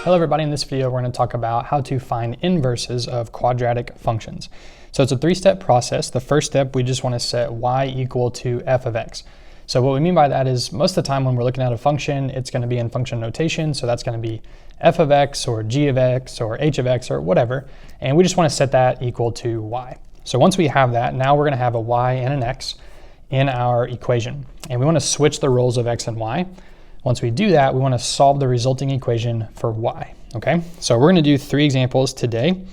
Hello everybody, in this video we're going to talk about how to find inverses of quadratic functions. So it's a three-step process. The first step, we just want to set y equal to f of x. So what we mean by that is most of the time when we're looking at a function, it's going to be in function notation. So that's going to be f of x or g of x or h of x or whatever. And we just want to set that equal to y. So once we have that, now we're going to have a y and an x in our equation. And we want to switch the roles of x and y. Once we do that, we want to solve the resulting equation for y, okay? So we're going to do 3 examples today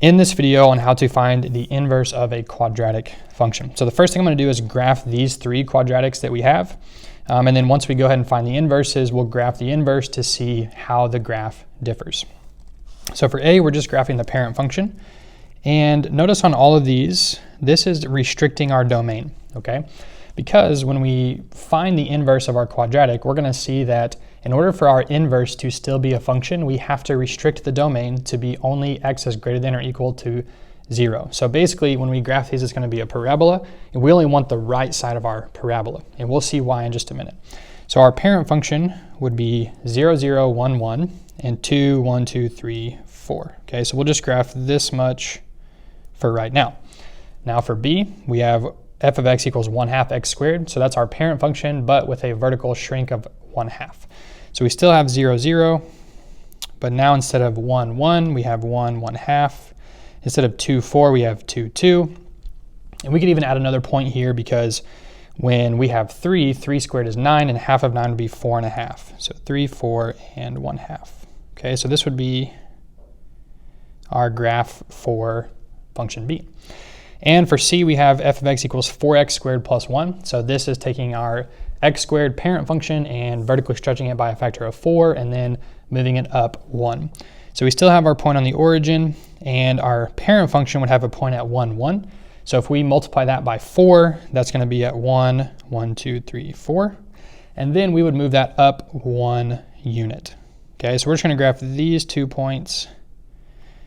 in this video on how to find the inverse of a quadratic function. So the first thing I'm going to do is graph these 3 quadratics that we have. And then once we go ahead and find the inverses, we'll graph the inverse to see how the graph differs. So for A, we're just graphing the parent function. And notice on all of these, this is restricting our domain, okay? Because when we find the inverse of our quadratic, we're going to see that in order for our inverse to still be a function, we have to restrict the domain to be only x is greater than or equal to 0. So basically, when we graph these, it's going to be a parabola, and we only want the right side of our parabola. And we'll see why in just a minute. So our parent function would be 0, 0, 1, 1, and 2, 1, 2, 3, 4. Okay, so we'll just graph this much for right now. Now for B, we have f of x equals 1/2 x squared. So that's our parent function, but with a vertical shrink of 1/2. So we still have 0, 0, but now instead of 1, 1, we have 1, 1/2. Instead of 2, 4, we have 2, 2. And we could even add another point here because when we have 3, 3 squared is 9, and half of 9 would be 4.5. So 3, 4, and 1/2. Okay, so this would be our graph for function B. And for C, we have f of x equals 4x squared plus 1. So this is taking our x squared parent function and vertically stretching it by a factor of 4 and then moving it up 1. So we still have our point on the origin, and our parent function would have a point at 1, 1. So if we multiply that by 4, that's going to be at 1, 1, 2, 3, 4. And then we would move that up 1 unit. Okay, so we're just going to graph these 2 points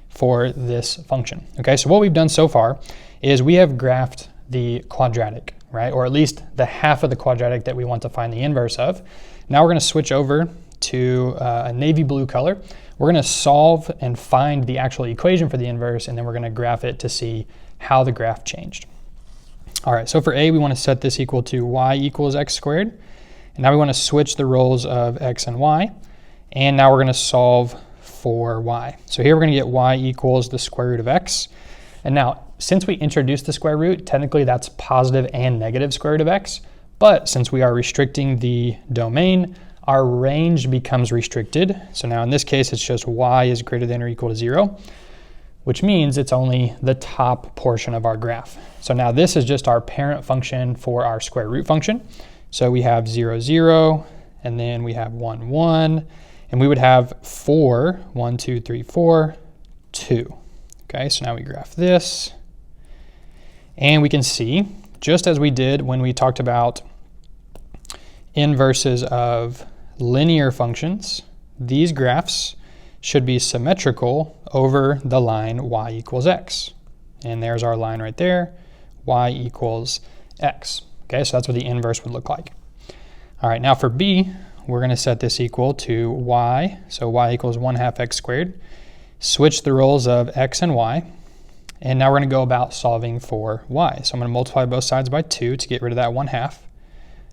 for this function. Okay, so what we've done so far is we have graphed the quadratic, right? Or at least the half of the quadratic that we want to find the inverse of. Now we're going to switch over to a navy blue color. We're going to solve and find the actual equation for the inverse, and then we're going to graph it to see how the graph changed. All right, so for A, we want to set this equal to y equals x squared. And now we want to switch the roles of x and y. And now we're going to solve for y. So here we're going to get y equals the square root of x. And now, since we introduced the square root, technically that's positive and negative square root of x. But since we are restricting the domain, our range becomes restricted. So now in this case, it's just y is greater than or equal to 0, which means it's only the top portion of our graph. So now this is just our parent function for our square root function. So we have 0, 0, and then we have 1, 1, and we would have 4, 1, 2, 3, 4, 2. Okay, so now we graph this, and we can see, just as we did when we talked about inverses of linear functions, these graphs should be symmetrical over the line y equals x. And there's our line right there, y equals x. Okay, so that's what the inverse would look like. All right, now for B, we're going to set this equal to y, so y equals 1/2 x squared. Switch the roles of x and y, and now we're going to go about solving for y. So I'm going to multiply both sides by 2 to get rid of that 1/2.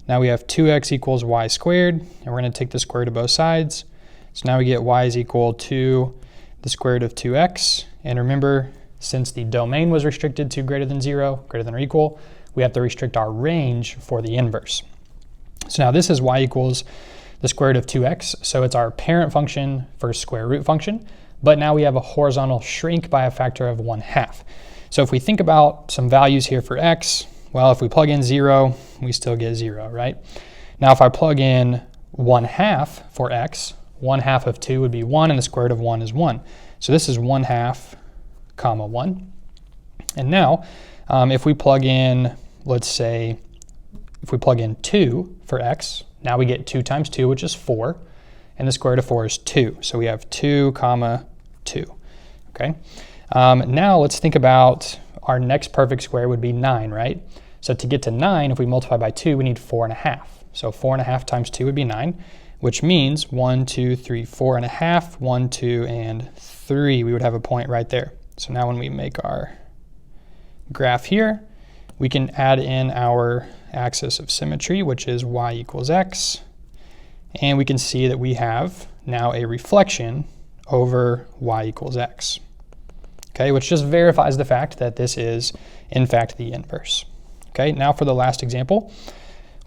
Now we have 2x equals y squared, and we're going to take the square root of both sides. So now we get y is equal to the square root of 2x. And remember, since the domain was restricted to greater than 0, greater than or equal, we have to restrict our range for the inverse. So now this is y equals the square root of 2x. So it's our parent function for square root function. But now we have a horizontal shrink by a factor of 1/2. So if we think about some values here for x, well, if we plug in 0, we still get 0, right? Now if I plug in 1/2 for x, 1/2 of 2 would be 1, and the square root of 1 is 1. So this is 1/2, comma 1. And now if we plug in, let's say, if we plug in 2 for x, now we get 2 times 2, which is 4. And the square root of 4 is 2. So we have 2, comma 2. Okay. Now let's think about our next perfect square would be 9, right? So to get to 9, if we multiply by 2, we need 4.5. So 4.5 times 2 would be 9. which means 1, 2, 3, 4.5, 1, 2, and 3. We would have a point right there. So now when we make our graph here, we can add in our axis of symmetry, which is y equals x, and we can see that we have now a reflection over y equals x, okay, which just verifies the fact that this is, in fact, the inverse. Okay, now for the last example,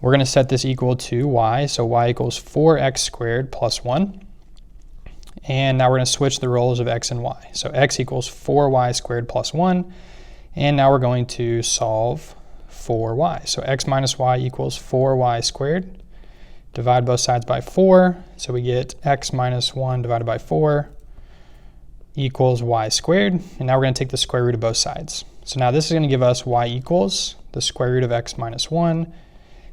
we're going to set this equal to y, so y equals 4x squared plus 1, and now we're going to switch the roles of x and y. So x equals 4y squared plus 1, and now we're going to solve for y. So x minus y equals 4y squared. Divide both sides by 4, so we get x minus 1 divided by 4 equals y squared. And now we're going to take the square root of both sides. So now this is going to give us y equals the square root of x minus 1,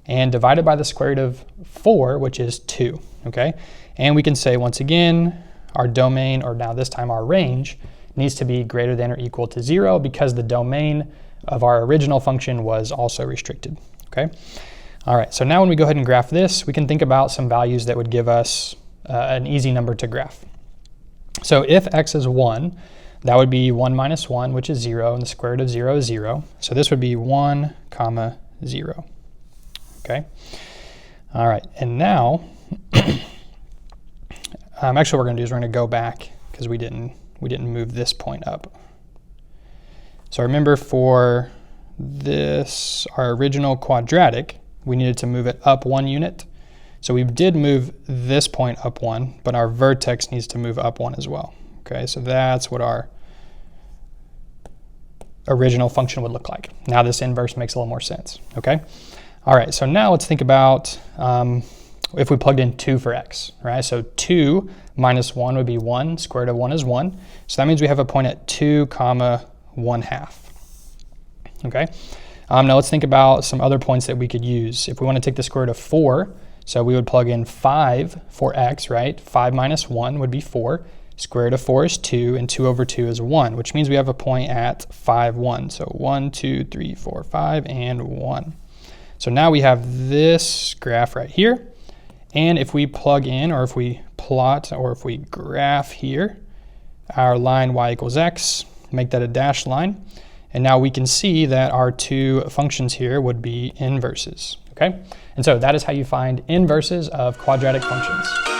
and divided by the square root of 4, which is 2. Okay? And we can say, once again, our domain, or now this time our range, needs to be greater than or equal to 0 because the domain of our original function was also restricted. Okay? All right, so now when we go ahead and graph this, we can think about some values that would give us an easy number to graph. So if x is 1, that would be 1 minus 1, which is 0, and the square root of 0 is 0. So this would be 1, comma, 0. Okay? All right, and now, actually what we're going to do is we're going to go back because we didn't move this point up. So remember for this, our original quadratic, we needed to move it up 1 unit. So we did move this point up 1, but our vertex needs to move up 1 as well. Okay, so that's what our original function would look like. Now this inverse makes a little more sense. Okay, all right, so now let's think about if we plugged in 2 for x, right? So 2 minus 1 would be 1, square root of 1 is 1. So that means we have a point at 2 comma 1/2. Okay. Now let's think about some other points that we could use. If we want to take the square root of 4, so we would plug in 5 for x, right? 5 minus 1 would be 4. Square root of 4 is 2, and 2 over 2 is 1, which means we have a point at 5, 1. So 1, 2, 3, 4, 5, and 1. So now we have this graph right here. And if we plug in, or if we plot, or if we graph here, our line y equals x, make that a dashed line. And now we can see that our two functions here would be inverses, okay? And so that is how you find inverses of quadratic functions.